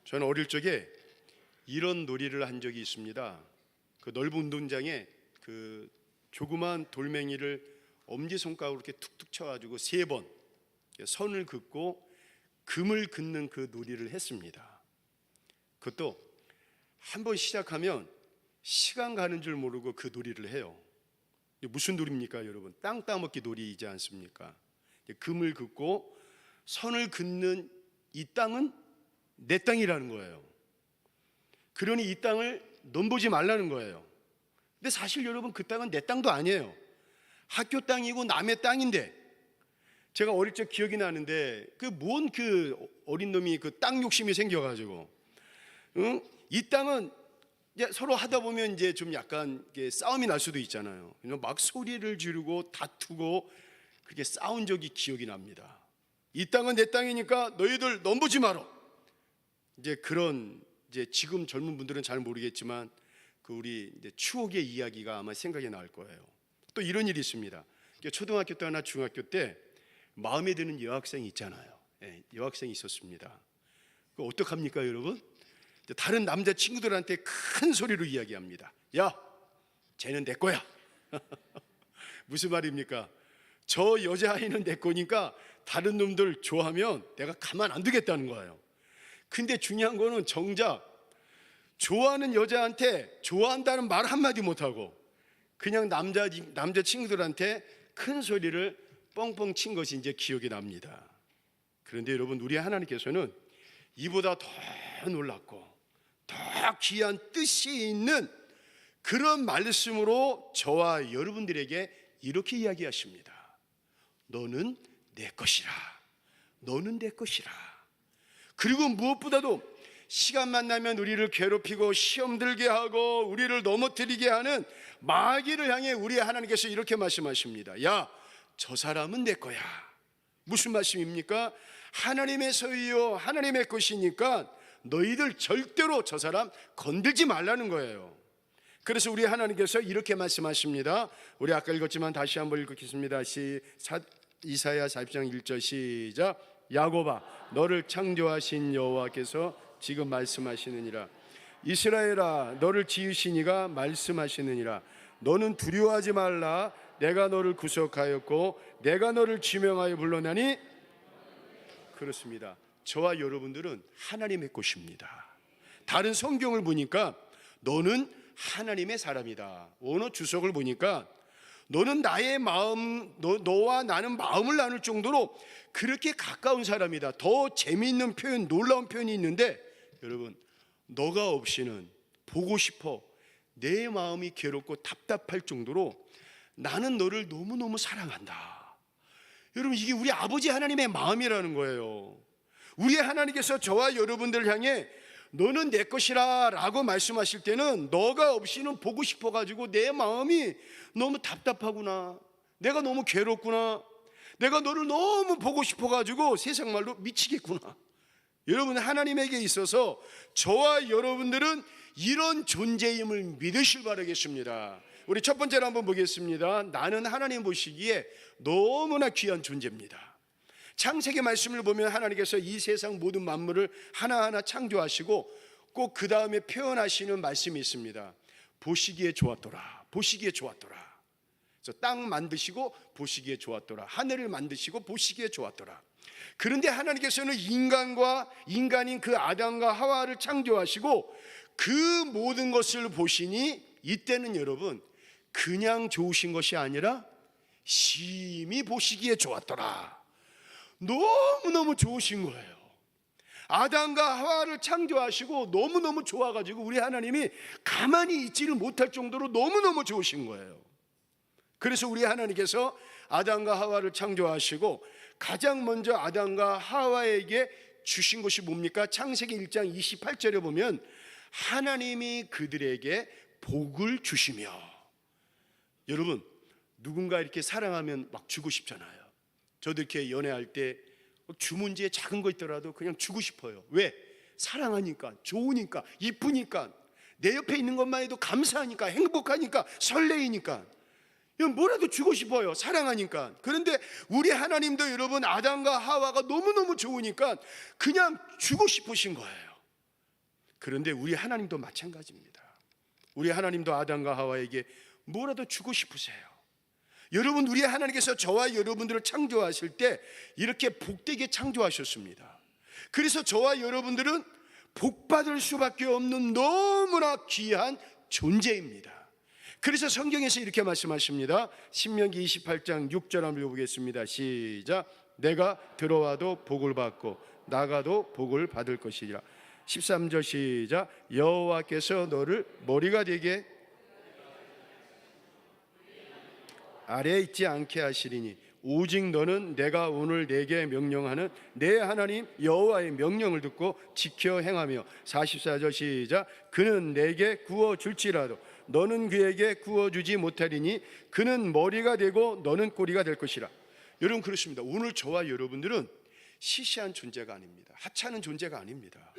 저는 어릴 적에 이런 놀이를 한 적이 있습니다. 그 넓은 운동장에 그 조그만 돌멩이를 엄지손가락으로 이렇게 툭툭 쳐가지고 3번 선을 긋고 금을 긋는 그 놀이를 했습니다. 그것도 한 번 시작하면 시간 가는 줄 모르고 그 놀이를 해요. 무슨 놀이입니까, 여러분? 땅 따먹기 놀이이지 않습니까? 금을 긋고 선을 긋는 이 땅은 내 땅이라는 거예요. 그러니 이 땅을 넘보지 말라는 거예요. 근데 사실 여러분, 그 땅은 내 땅도 아니에요. 학교 땅이고 남의 땅인데, 제가 어릴 적 기억이 나는데 그 어린 놈이 그 땅 욕심이 생겨가지고, 이 땅은 이제 서로 하다 보면 이제 좀 약간 싸움이 날 수도 있잖아요. 막 소리를 지르고 다투고 그렇게 싸운 적이 기억이 납니다. 이 땅은 내 땅이니까 너희들 넘보지 마라. 이제 그런 지금 젊은 분들은 잘 모르겠지만 그 우리 이제 추억의 이야기가 아마 생각이 날 거예요. 또 이런 일이 있습니다. 초등학교 때나 중학교 때 마음에 드는 여학생이 있잖아요. 여학생이 있었습니다. 그 어떡합니까, 여러분? 다른 남자 친구들한테 큰 소리로 이야기합니다. 야, 쟤는 내 거야. 무슨 말입니까? 저 여자아이는 내 거니까 다른 놈들 좋아하면 내가 가만 안 두겠다는 거예요. 근데 중요한 거는 정작 좋아하는 여자한테 좋아한다는 말 한마디 못하고 그냥 남자 친구들한테 큰 소리를 뻥뻥 친 것이 이제 기억이 납니다. 그런데 여러분, 우리 하나님께서는 이보다 더 놀랍고 더 귀한 뜻이 있는 그런 말씀으로 저와 여러분들에게 이렇게 이야기하십니다. 너는 내 것이라. 너는 내 것이라. 그리고 무엇보다도 시간만 나면 우리를 괴롭히고 시험 들게 하고 우리를 넘어뜨리게 하는 마귀를 향해 우리 하나님께서 이렇게 말씀하십니다. 야, 저 사람은 내 거야. 무슨 말씀입니까? 하나님의 소유요 하나님의 것이니까 너희들 절대로 저 사람 건들지 말라는 거예요. 그래서 우리 하나님께서 이렇게 말씀하십니다. 우리 아까 읽었지만 다시 한번 읽겠습니다. 이사야 40장 1절 시작. 야곱아, 너를 창조하신 여호와께서 지금 말씀하시느니라. 이스라엘아, 너를 지으신 이가 말씀하시느니라. 너는 두려워하지 말라. 내가 너를 구속하였고 내가 너를 지명하여 불러나니. 그렇습니다. 저와 여러분들은 하나님의 것입니다. 다른 성경을 보니까 너는 하나님의 사람이다. 원어 주석을 보니까 너는 나의 마음, 너와 나는 마음을 나눌 정도로 그렇게 가까운 사람이다. 더 재미있는 표현, 놀라운 표현이 있는데, 여러분, 너가 없이는 보고 싶어 내 마음이 괴롭고 답답할 정도로 나는 너를 너무너무 사랑한다. 여러분, 이게 우리 아버지 하나님의 마음이라는 거예요. 우리 하나님께서 저와 여러분들을 향해 너는 내 것이라 라고 말씀하실 때는 너가 없이는 보고 싶어가지고 내 마음이 너무 답답하구나, 내가 너무 괴롭구나, 내가 너를 너무 보고 싶어가지고 세상 말로 미치겠구나. 여러분, 하나님에게 있어서 저와 여러분들은 이런 존재임을 믿으실 바라겠습니다. 우리 첫 번째로 한번 보겠습니다. 나는 하나님 보시기에 너무나 귀한 존재입니다. 창세기 말씀을 보면 하나님께서 이 세상 모든 만물을 하나하나 창조하시고 꼭 그 다음에 표현하시는 말씀이 있습니다. 보시기에 좋았더라. 보시기에 좋았더라. 그래서 땅 만드시고 보시기에 좋았더라. 하늘을 만드시고 보시기에 좋았더라. 그런데 하나님께서는 인간인 그 아담과 하와를 창조하시고 그 모든 것을 보시니 이때는 여러분 그냥 좋으신 것이 아니라 심히 보시기에 좋았더라. 너무너무 좋으신 거예요. 아담과 하와를 창조하시고 너무너무 좋아가지고 우리 하나님이 가만히 있지를 못할 정도로 너무너무 좋으신 거예요. 그래서 우리 하나님께서 아담과 하와를 창조하시고 가장 먼저 아담과 하와에게 주신 것이 뭡니까? 창세기 1장 28절에 보면 하나님이 그들에게 복을 주시며, 여러분, 누군가 이렇게 사랑하면 막 주고 싶잖아요. 저도 이렇게 연애할 때 주문지에 작은 거 있더라도 그냥 주고 싶어요. 왜? 사랑하니까, 좋으니까, 이쁘니까, 내 옆에 있는 것만 해도 감사하니까, 행복하니까, 설레이니까 뭐라도 주고 싶어요. 사랑하니까. 그런데 우리 하나님도 여러분 아담과 하와가 너무너무 좋으니까 그냥 주고 싶으신 거예요. 그런데 우리 하나님도 마찬가지입니다. 우리 하나님도 아담과 하와에게 뭐라도 주고 싶으세요. 여러분, 우리 하나님께서 저와 여러분들을 창조하실 때 이렇게 복되게 창조하셨습니다. 그래서 저와 여러분들은 복받을 수밖에 없는 너무나 귀한 존재입니다. 그래서 성경에서 이렇게 말씀하십니다. 신명기 28장 6절 한번 읽어보겠습니다. 시작. 내가 들어와도 복을 받고 나가도 복을 받을 것이라. 13절 시작. 여호와께서 너를 머리가 되게 아래에 있지 않게 하시리니 오직 너는 내가 오늘 내게 명령하는 내 하나님 여호와의 명령을 듣고 지켜 행하며. 44절 시작. 그는 내게 구워 줄지라도 너는 그에게 구워주지 못하리니 그는 머리가 되고 너는 꼬리가 될 것이라. 여러분, 그렇습니다. 오늘 저와 여러분들은 시시한 존재가 아닙니다. 하찮은 존재가 아닙니다.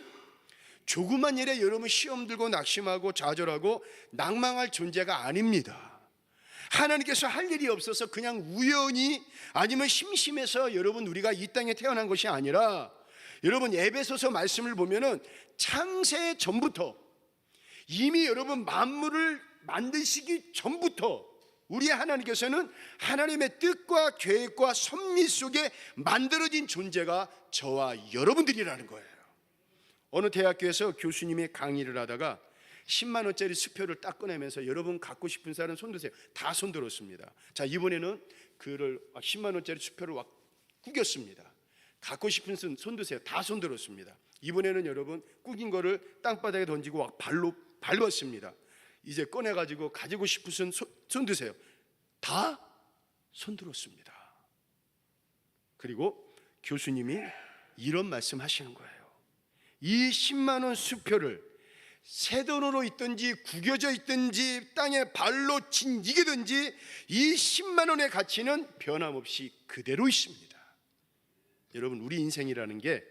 조그만 일에 여러분 시험 들고 낙심하고 좌절하고 낭망할 존재가 아닙니다. 하나님께서 할 일이 없어서 그냥 우연히 아니면 심심해서 여러분 우리가 이 땅에 태어난 것이 아니라, 여러분 에베소서 말씀을 보면은 창세 전부터 이미 여러분 만물을 만드시기 전부터 우리 하나님께서는 하나님의 뜻과 계획과 섭리 속에 만들어진 존재가 저와 여러분들이라는 거예요. 어느 대학교에서 교수님이 강의를 하다가 10만 원짜리 수표를 딱 꺼내면서 여러분 갖고 싶은 사람 손드세요. 다 손들었습니다. 자, 이번에는 그를 10만 원짜리 수표를 막 구겼습니다. 갖고 싶은 손드세요. 다 손들었습니다. 이번에는 여러분 구긴 거를 땅바닥에 던지고 막 발로 밟았습니다. 이제 꺼내가지고 가지고 싶으신 손드세요. 다 손들었습니다. 그리고 교수님이 이런 말씀 하시는 거예요. 이 10만 원 수표를 새 돈으로 있든지 구겨져 있든지 땅에 발로 짓이기든지 이 10만 원의 가치는 변함없이 그대로 있습니다. 여러분, 우리 인생이라는 게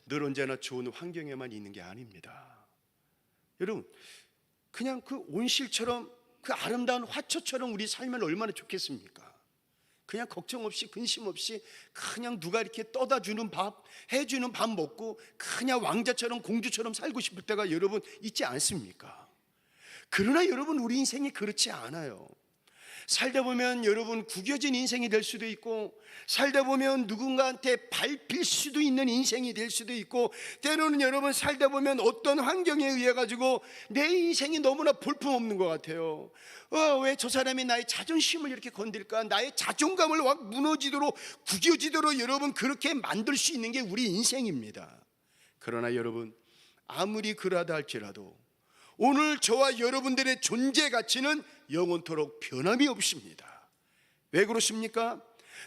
늘 언제나 좋은 환경에만 있는 게 아닙니다. 여러분, 그냥 그 온실처럼 그 아름다운 화초처럼 우리 살면 얼마나 좋겠습니까? 그냥 걱정 없이 근심 없이 그냥 누가 이렇게 떠다 주는 밥, 해주는 밥 먹고 그냥 왕자처럼 공주처럼 살고 싶을 때가 여러분 있지 않습니까? 그러나 여러분, 우리 인생이 그렇지 않아요. 살다 보면 여러분 구겨진 인생이 될 수도 있고, 살다 보면 누군가한테 밟힐 수도 있는 인생이 될 수도 있고, 때로는 여러분 살다 보면 어떤 환경에 의해 가지고 내 인생이 너무나 볼품없는 것 같아요. 왜 저 사람이 나의 자존심을 이렇게 건들까? 나의 자존감을 확 무너지도록 구겨지도록 여러분 그렇게 만들 수 있는 게 우리 인생입니다. 그러나 여러분, 아무리 그러하다 할지라도 오늘 저와 여러분들의 존재 가치는 영원토록 변함이 없습니다. 왜 그렇습니까?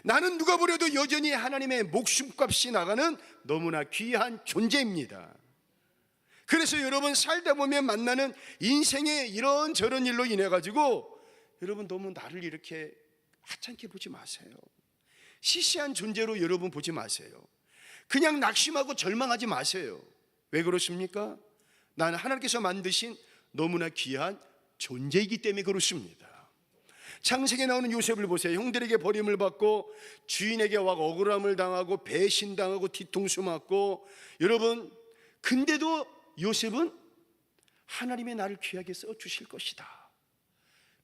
나는 누가 보려도 여전히 하나님의 목숨값이 나가는 너무나 귀한 존재입니다. 그래서 여러분 살다 보면 만나는 인생의 이런저런 일로 인해 가지고 여러분 너무 나를 이렇게 하찮게 보지 마세요. 시시한 존재로 여러분 보지 마세요. 그냥 낙심하고 절망하지 마세요. 왜 그렇습니까? 나는 하나님께서 만드신 너무나 귀한 존재이기 때문에 그렇습니다. 창세기에 나오는 요셉을 보세요. 형들에게 버림을 받고 주인에게 와 억울함을 당하고 배신당하고 뒤통수 맞고, 여러분 근데도 요셉은 하나님의 나를 귀하게 써주실 것이다.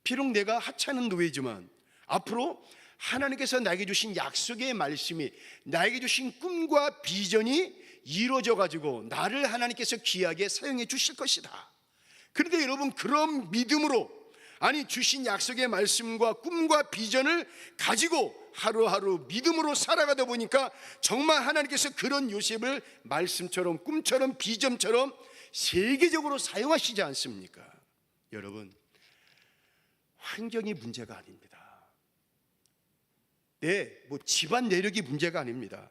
비록 내가 하찮은 노예지만 앞으로 하나님께서 나에게 주신 약속의 말씀이, 나에게 주신 꿈과 비전이 이루어져 가지고 나를 하나님께서 귀하게 사용해 주실 것이다. 그런데 여러분 그런 믿음으로, 아니 주신 약속의 말씀과 꿈과 비전을 가지고 하루하루 믿음으로 살아가다 보니까 정말 하나님께서 그런 요셉을 말씀처럼 꿈처럼 비전처럼 세계적으로 사용하시지 않습니까? 여러분, 환경이 문제가 아닙니다. 뭐 집안 내력이 문제가 아닙니다.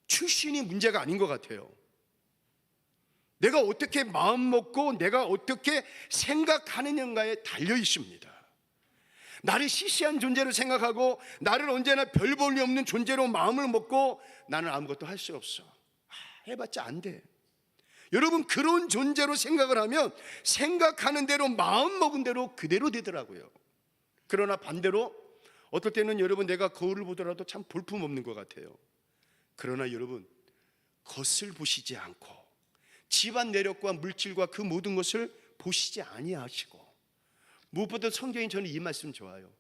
출신이 문제가 아닌 것 같아요. 내가 어떻게 마음 먹고 내가 어떻게 생각하느냐에 달려 있습니다. 나를 시시한 존재로 생각하고 나를 언제나 별 볼일 없는 존재로 마음을 먹고 나는 아무것도 할 수 없어, 해봤자 안 돼. 여러분 그런 존재로 생각을 하면 생각하는 대로 마음 먹은 대로 그대로 되더라고요. 그러나 반대로 어떨 때는 여러분 내가 거울을 보더라도 참 볼품없는 것 같아요. 그러나 여러분 겉을 보시지 않고 집안 내력과 물질과 그 모든 것을 보시지 아니하시고, 무엇보다 성경이 저는 이 말씀 좋아요.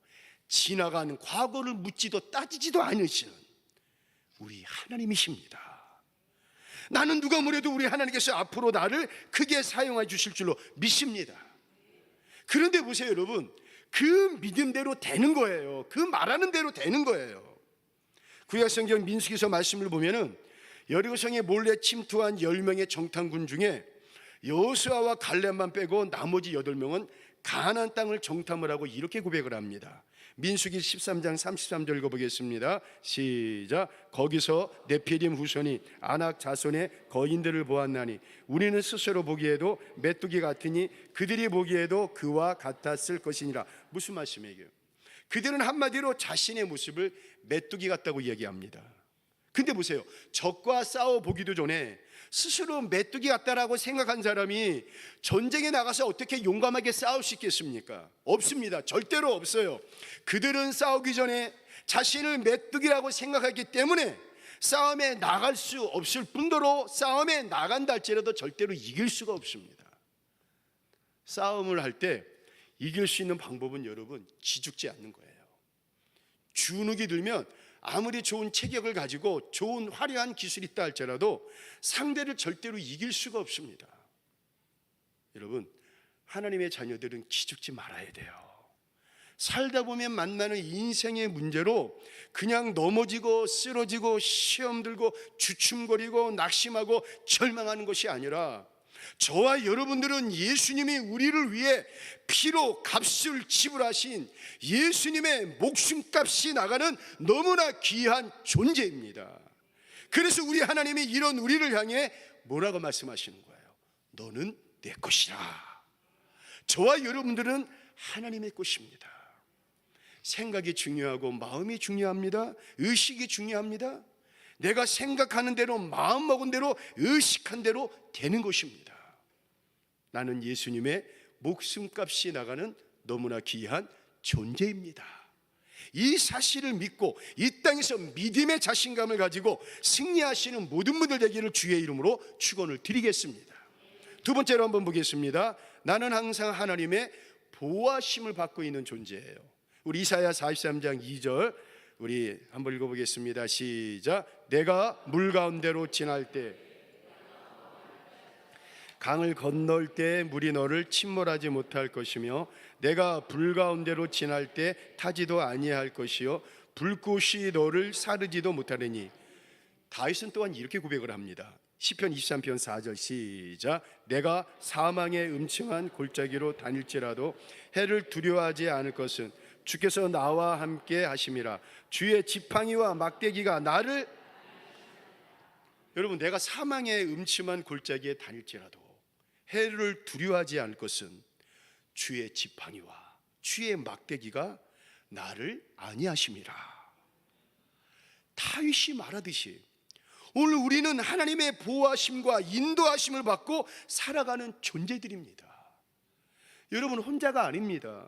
지나간 과거를 묻지도 따지지도 않으시는 우리 하나님이십니다. 나는 누가 뭐래도 우리 하나님께서 앞으로 나를 크게 사용해 주실 줄로 믿습니다. 그런데 보세요 여러분, 그 믿음대로 되는 거예요. 그 말하는 대로 되는 거예요. 구약성경 민수기서 말씀을 보면은 여리고성에 몰래 침투한 10명의 정탐군 중에 여호수아와 갈렙만 빼고 나머지 8명은 가나안 땅을 정탐을 하고 이렇게 고백을 합니다. 민수기 13장 33절 읽어보겠습니다. 시작. 거기서 네피림 후손이 아낙 자손의 거인들을 보았나니 우리는 스스로 보기에도 메뚜기 같으니 그들이 보기에도 그와 같았을 것이니라. 무슨 말씀이에요? 그들은 한마디로 자신의 모습을 메뚜기 같다고 얘기합니다. 근데 보세요, 적과 싸워보기도 전에 스스로 메뚜기 같다라고 생각한 사람이 전쟁에 나가서 어떻게 용감하게 싸울 수 있겠습니까? 없습니다. 절대로 없어요. 그들은 싸우기 전에 자신을 메뚜기라고 생각하기 때문에 싸움에 나갈 수 없을 뿐더러 싸움에 나간다 할지라도 절대로 이길 수가 없습니다. 싸움을 할 때 이길 수 있는 방법은 여러분, 기죽지 않는 거예요. 주눅이 들면 아무리 좋은 체격을 가지고 좋은 화려한 기술이 있다 할지라도 상대를 절대로 이길 수가 없습니다. 여러분, 하나님의 자녀들은 기죽지 말아야 돼요. 살다 보면 만나는 인생의 문제로 그냥 넘어지고 쓰러지고 시험 들고 주춤거리고 낙심하고 절망하는 것이 아니라, 저와 여러분들은 예수님이 우리를 위해 피로 값을 지불하신 예수님의 목숨값이 나가는 너무나 귀한 존재입니다. 그래서 우리 하나님이 이런 우리를 향해 뭐라고 말씀하시는 거예요? 너는 내 것이라. 저와 여러분들은 하나님의 것입니다. 생각이 중요하고 마음이 중요합니다. 의식이 중요합니다. 내가 생각하는 대로 마음 먹은 대로 의식한 대로 되는 것입니다. 나는 예수님의 목숨값이 나가는 너무나 귀한 존재입니다. 이 사실을 믿고 이 땅에서 믿음의 자신감을 가지고 승리하시는 모든 분들 되기를 주의 이름으로 축원을 드리겠습니다. 두 번째로 한번 보겠습니다. 나는 항상 하나님의 보호하심을 받고 있는 존재예요. 우리 이사야 43장 2절 우리 한번 읽어보겠습니다. 시작. 내가 물 가운데로 지날 때, 강을 건널 때 물이 너를 침몰하지 못할 것이며 내가 불 가운데로 지날 때 타지도 아니할 것이요 불꽃이 너를 사르지도 못하리니. 다윗은 또한 이렇게 고백을 합니다. 시편 23편 4절 시작. 내가 사망의 음침한 골짜기로 다닐지라도 해를 두려워하지 않을 것은 주께서 나와 함께 하심이라. 주의 지팡이와 막대기가 나를. 여러분, 내가 사망의 음침한 골짜기에 다닐지라도 해를 두려워하지 않을 것은 주의 지팡이와 주의 막대기가 나를 안위하심이라. 다윗이 말하듯이 오늘 우리는 하나님의 보호하심과 인도하심을 받고 살아가는 존재들입니다. 여러분, 혼자가 아닙니다.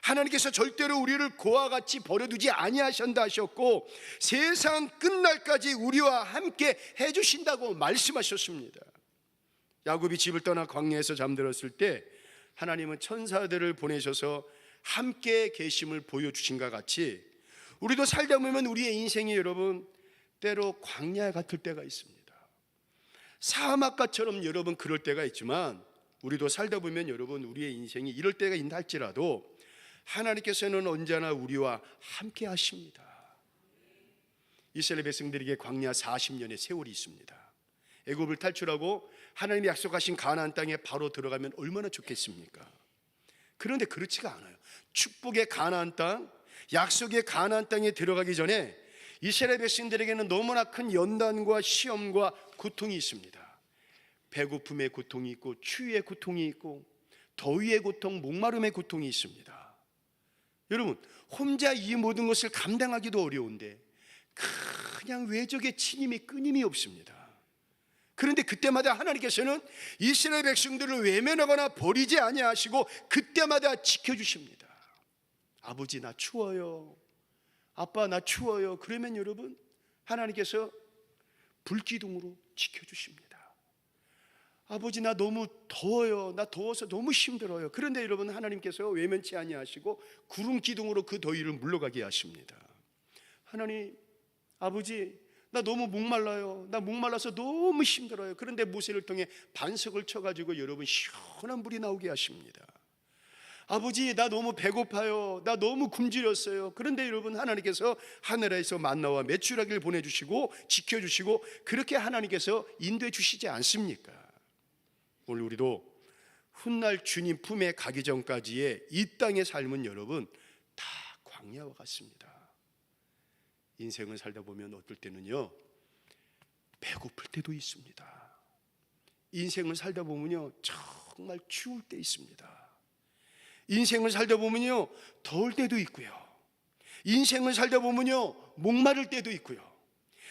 하나님께서 절대로 우리를 고와 같이 버려두지 아니하신다 하셨고 세상 끝날까지 우리와 함께 해주신다고 말씀하셨습니다. 야곱이 집을 떠나 광야에서 잠들었을 때 하나님은 천사들을 보내셔서 함께 계심을 보여주신 것 같이 우리도 살다 보면 우리의 인생이 여러분 때로 광야 같을 때가 있습니다. 사막가처럼 여러분 그럴 때가 있지만 우리도 살다 보면 여러분 우리의 인생이 이럴 때가 있다 할지라도 하나님께서는 언제나 우리와 함께 하십니다. 이스라엘 백성들에게 광야 40년의 세월이 있습니다. 애굽을 탈출하고 하나님이 약속하신 가나안 땅에 바로 들어가면 얼마나 좋겠습니까? 그런데 그렇지가 않아요. 축복의 가나안 땅, 약속의 가나안 땅에 들어가기 전에 이스라엘 백성들에게는 너무나 큰 연단과 시험과 고통이 있습니다. 배고픔의 고통이 있고 추위의 고통이 있고 더위의 고통, 목마름의 고통이 있습니다. 여러분, 혼자 이 모든 것을 감당하기도 어려운데 그냥 외적의 침임이 끊임이 없습니다. 그런데 그때마다 하나님께서는 이스라엘 백성들을 외면하거나 버리지 아니하시고 그때마다 지켜주십니다. 아버지 나 추워요, 아빠 나 추워요. 그러면 여러분 하나님께서 불기둥으로 지켜주십니다. 아버지 나 너무 더워요. 나 더워서 너무 힘들어요. 그런데 여러분 하나님께서 외면치 아니하시고 구름 기둥으로 그 더위를 물러가게 하십니다. 하나님 아버지 나 너무 목말라요. 나 목말라서 너무 힘들어요. 그런데 모세를 통해 반석을 쳐가지고 여러분 시원한 물이 나오게 하십니다. 아버지 나 너무 배고파요. 나 너무 굶주렸어요. 그런데 여러분 하나님께서 하늘에서 만나와 메추라기를 보내주시고 지켜주시고 그렇게 하나님께서 인도해 주시지 않습니까? 오늘 우리도 훗날 주님 품에 가기 전까지의 이 땅의 삶은 여러분 다 광야와 같습니다. 인생을 살다 보면 어떨 때는요 배고플 때도 있습니다. 인생을 살다 보면요 정말 추울 때 있습니다. 인생을 살다 보면요 더울 때도 있고요. 인생을 살다 보면요 목마를 때도 있고요.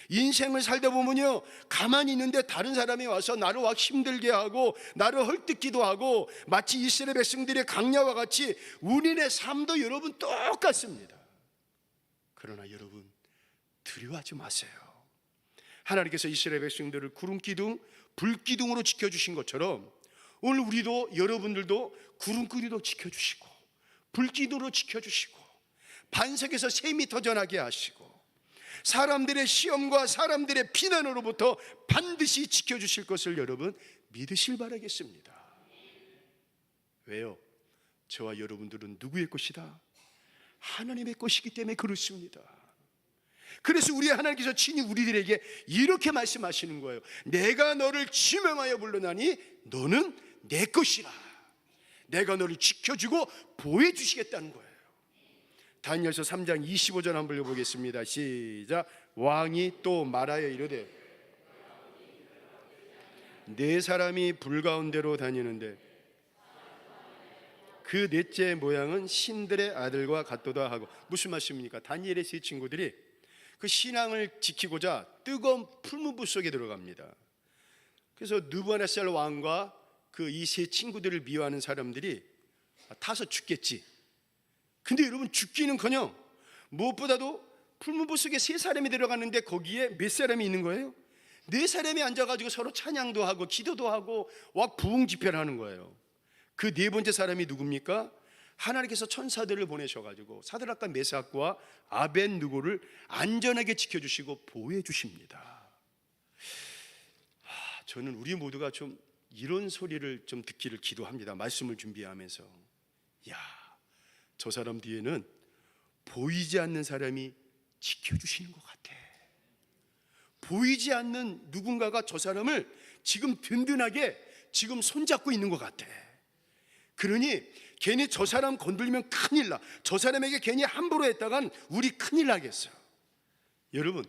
인생을 살다 보면요 가만히 있는데 다른 사람이 와서 나를 막 힘들게 하고 나를 헐뜯기도 하고 마치 이스라엘 백성들의 강야와 같이 우리의 삶도 여러분 똑같습니다. 그러나 여러분 두려워하지 마세요. 하나님께서 이스라엘 백성들을 구름기둥 불기둥으로 지켜주신 것처럼 오늘 우리도 여러분들도 구름기둥으로 지켜주시고 불기둥으로 지켜주시고 반석에서 샘이 터져나게 하시고 사람들의 시험과 사람들의 비난으로부터 반드시 지켜주실 것을 여러분 믿으실 바라겠습니다. 왜요? 저와 여러분들은 누구의 것이다? 하나님의 것이기 때문에 그렇습니다. 그래서 우리 하나님께서 친히 우리들에게 이렇게 말씀하시는 거예요. 내가 너를 지명하여 불러나니 너는 내 것이라. 내가 너를 지켜주고 보호해 주시겠다는 거예요. 다니엘서 3장 25절 한번 읽어보겠습니다. 시작. 왕이 또 말하여 이르되 네 사람이 불 가운데로 다니는데 그 넷째 모양은 신들의 아들과 같도다 하고. 무슨 말씀입니까? 다니엘의 세 친구들이 그 신앙을 지키고자 뜨거운 풀무불 속에 들어갑니다. 그래서 느부갓네살 왕과 그 이 세 친구들을 미워하는 사람들이 타서 죽겠지. 근데 여러분 죽기는커녕 무엇보다도 풀무불 속에 세 사람이 들어갔는데 거기에 몇 사람이 있는 거예요? 네 사람이 앉아가지고 서로 찬양도 하고 기도도 하고 와 부흥 집회를 하는 거예요. 그 네 번째 사람이 누굽니까? 하나님께서 천사들을 보내셔가지고 사드락과 메삭과 아벳느고를 안전하게 지켜주시고 보호해 주십니다. 저는 우리 모두가 좀 이런 소리를 좀 듣기를 기도합니다. 말씀을 준비하면서 저 사람 뒤에는 보이지 않는 사람이 지켜주시는 것 같아. 보이지 않는 누군가가 저 사람을 지금 든든하게 지금 손잡고 있는 것 같아. 그러니 괜히 저 사람 건들면 큰일 나. 저 사람에게 괜히 함부로 했다간 우리 큰일 나겠어요. 여러분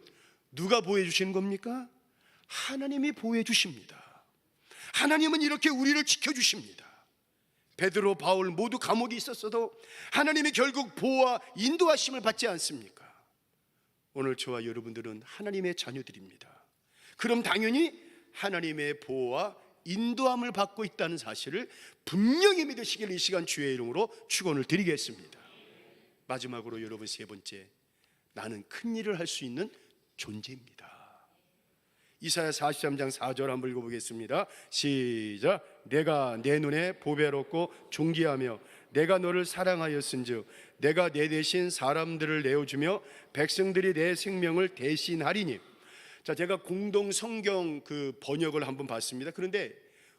누가 보호해 주시는 겁니까? 하나님이 보호해 주십니다. 하나님은 이렇게 우리를 지켜주십니다. 베드로, 바울 모두 감옥에 있었어도 하나님이 결국 보호와 인도하심을 받지 않습니까? 오늘 저와 여러분들은 하나님의 자녀들입니다. 그럼 당연히 하나님의 보호와 인도함을 받고 있다는 사실을 분명히 믿으시길 이 시간 주의 이름으로 축원을 드리겠습니다. 마지막으로 여러분 세 번째, 나는 큰 일을 할 수 있는 존재입니다. 이사야 43장 4절 한번 읽어보겠습니다. 시작. 내가 내 눈에 보배롭고 존귀하며 내가 너를 사랑하였은즉 내가 내 대신 사람들을 내어주며 백성들이 내 생명을 대신하리니. 자, 제가 공동 성경 그 번역을 한번 봤습니다. 그런데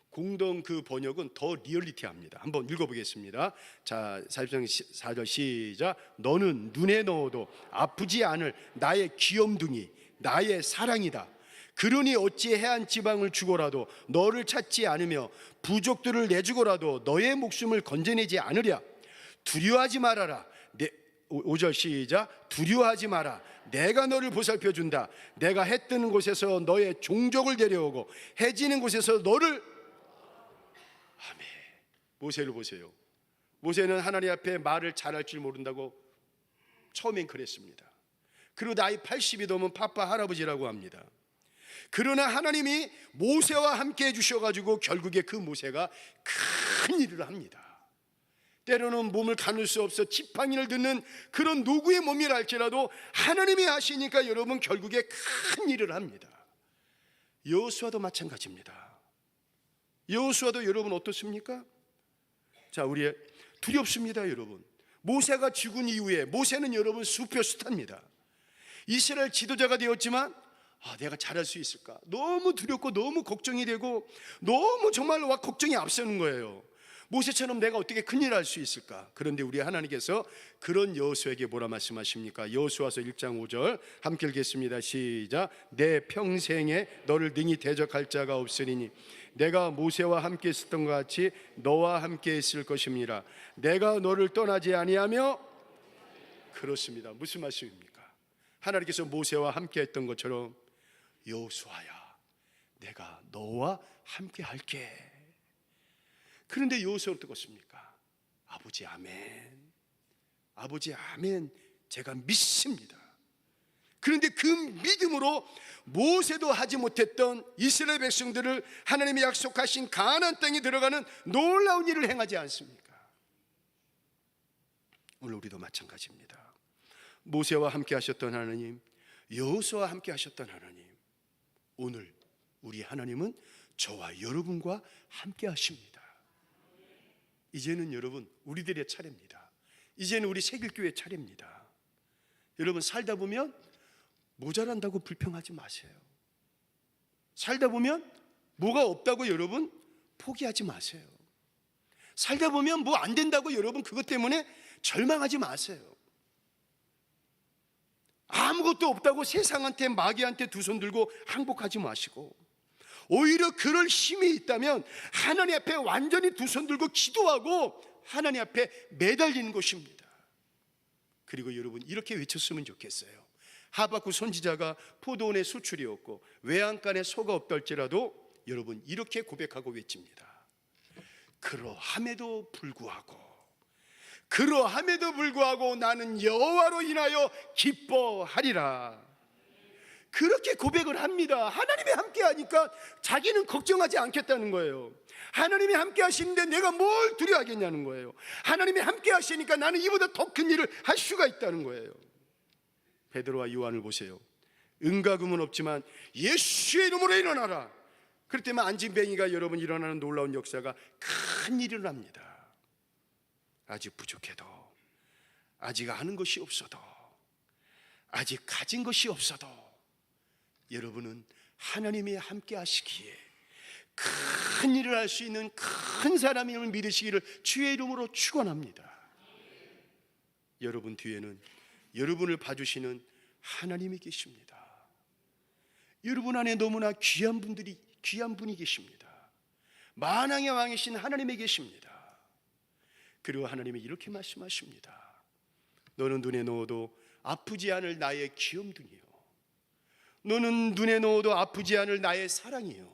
공동 그 번역은 더 리얼리티합니다. 한번 읽어보겠습니다. 자, 43장 4절 시작. 너는 눈에 넣어도 아프지 않을 나의 귀염둥이 나의 사랑이다. 그러니 어찌 해안 지방을 주고라도 너를 찾지 않으며 부족들을 내주고라도 너의 목숨을 건져내지 않으랴. 두려워하지 말아라. 5절 시작. 두려워하지 마라. 내가 너를 보살펴준다. 내가 해 뜨는 곳에서 너의 종족을 데려오고 해 지는 곳에서 너를. 아멘. 모세를 보세요. 모세는 하나님 앞에 말을 잘할 줄 모른다고 처음엔 그랬습니다. 그리고 나이 80이 넘은 파파 할아버지라고 합니다. 그러나 하나님이 모세와 함께 해주셔가지고 결국에 그 모세가 큰 일을 합니다. 때로는 몸을 가눌 수 없어 지팡이를 듣는 그런 노구의 몸이라 할지라도 하나님이 하시니까 여러분 결국에 큰 일을 합니다. 여호수아도 마찬가지입니다. 여호수아도 여러분 어떻습니까? 자, 우리 두렵습니다, 여러분. 모세가 죽은 이후에 모세는 여러분 수표스타입니다. 이스라엘 지도자가 되었지만 내가 잘할 수 있을까? 너무 두렵고 너무 걱정이 되고 너무 정말로 걱정이 앞서는 거예요. 모세처럼 내가 어떻게 큰일 할 수 있을까? 그런데 우리 하나님께서 그런 여호수아에게 뭐라 말씀하십니까? 여호수아서 1장 5절 함께 읽겠습니다. 시작. 내 평생에 너를 능히 대적할 자가 없으리니 내가 모세와 함께 있었던 것 같이 너와 함께 있을 것입니다. 내가 너를 떠나지 아니하며. 그렇습니다. 무슨 말씀입니까? 하나님께서 모세와 함께 했던 것처럼 여호수아야, 내가 너와 함께 할게. 그런데 여호수아는 어떻습니까? 아버지 아멘, 아버지 아멘, 제가 믿습니다. 그런데 그 믿음으로 모세도 하지 못했던 이스라엘 백성들을 하나님이 약속하신 가나안 땅에 들어가는 놀라운 일을 행하지 않습니까? 오늘 우리도 마찬가지입니다. 모세와 함께 하셨던 하나님, 여호수아와 함께 하셨던 하나님, 오늘 우리 하나님은 저와 여러분과 함께 하십니다. 이제는 여러분 우리들의 차례입니다. 이제는 우리 새길교회 차례입니다. 여러분 살다 보면 모자란다고 불평하지 마세요. 살다 보면 뭐가 없다고 여러분 포기하지 마세요. 살다 보면 뭐 안 된다고 여러분 그것 때문에 절망하지 마세요. 아무것도 없다고 세상한테 마귀한테 두 손 들고 항복하지 마시고, 오히려 그럴 힘이 있다면 하나님 앞에 완전히 두 손 들고 기도하고 하나님 앞에 매달리는 것입니다. 그리고 여러분 이렇게 외쳤으면 좋겠어요. 하박국 선지자가 포도원의 수출이 없고 외양간에 소가 없달지라도 여러분 이렇게 고백하고 외칩니다. 그러함에도 불구하고 나는 여호와로 인하여 기뻐하리라. 그렇게 고백을 합니다. 하나님이 함께 하니까 자기는 걱정하지 않겠다는 거예요. 하나님이 함께 하시는데 내가 뭘 두려워하겠냐는 거예요. 하나님이 함께 하시니까 나는 이보다 더 큰 일을 할 수가 있다는 거예요. 베드로와 요한을 보세요. 은과 금은 없지만 예수의 이름으로 일어나라. 그럴 때만 안진뱅이가 여러분 일어나는 놀라운 역사가 큰 일을 합니다. 아직 부족해도, 아직 아는 것이 없어도, 아직 가진 것이 없어도 여러분은 하나님이 함께 하시기에 큰 일을 할 수 있는 큰 사람임을 믿으시기를 주의 이름으로 축원합니다. 여러분 뒤에는 여러분을 봐주시는 하나님이 계십니다. 여러분 안에 너무나 귀한 분이 계십니다. 만왕의 왕이신 하나님이 계십니다. 그리고 하나님이 이렇게 말씀하십니다. 너는 눈에 넣어도 아프지 않을 나의 귀염둥이요, 너는 눈에 넣어도 아프지 않을 나의 사랑이요,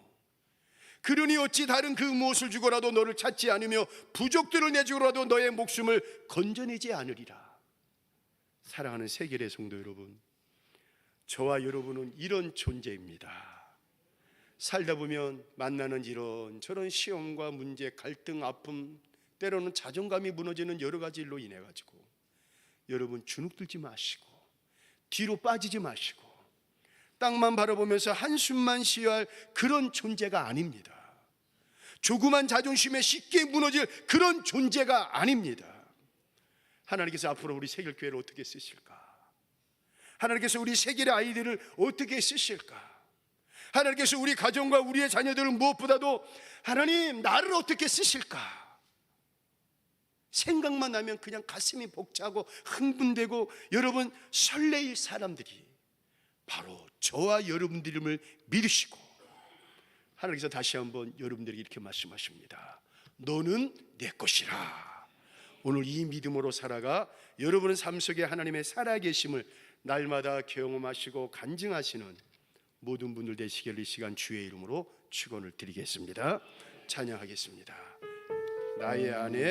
그러니 어찌 다른 그 무엇을 주고라도 너를 찾지 않으며 부족들을 내주고라도 너의 목숨을 건져내지 않으리라. 사랑하는 세계의 성도 여러분, 저와 여러분은 이런 존재입니다. 살다 보면 만나는 이런저런 시험과 문제, 갈등, 아픔, 때로는 자존감이 무너지는 여러 가지 일로 인해 가지고 여러분 주눅들지 마시고 뒤로 빠지지 마시고 땅만 바라보면서 한숨만 쉬어야 할 그런 존재가 아닙니다. 조그만 자존심에 쉽게 무너질 그런 존재가 아닙니다. 하나님께서 앞으로 우리 새길교회를 어떻게 쓰실까? 하나님께서 우리 새길의 아이들을 어떻게 쓰실까? 하나님께서 우리 가정과 우리의 자녀들을 무엇보다도 하나님 나를 어떻게 쓰실까? 생각만 하면 그냥 가슴이 벅차고 흥분되고 여러분 설레일 사람들이 바로 저와 여러분들임을 믿으시고, 하나님께서 다시 한번 여러분들에게 이렇게 말씀하십니다. 너는 내 것이라. 오늘 이 믿음으로 살아가 여러분의 삶 속에 하나님의 살아계심을 날마다 경험하시고 간증하시는 모든 분들 되시기를 이 시간 주의 이름으로 축원을 드리겠습니다. 찬양하겠습니다. 나의 안에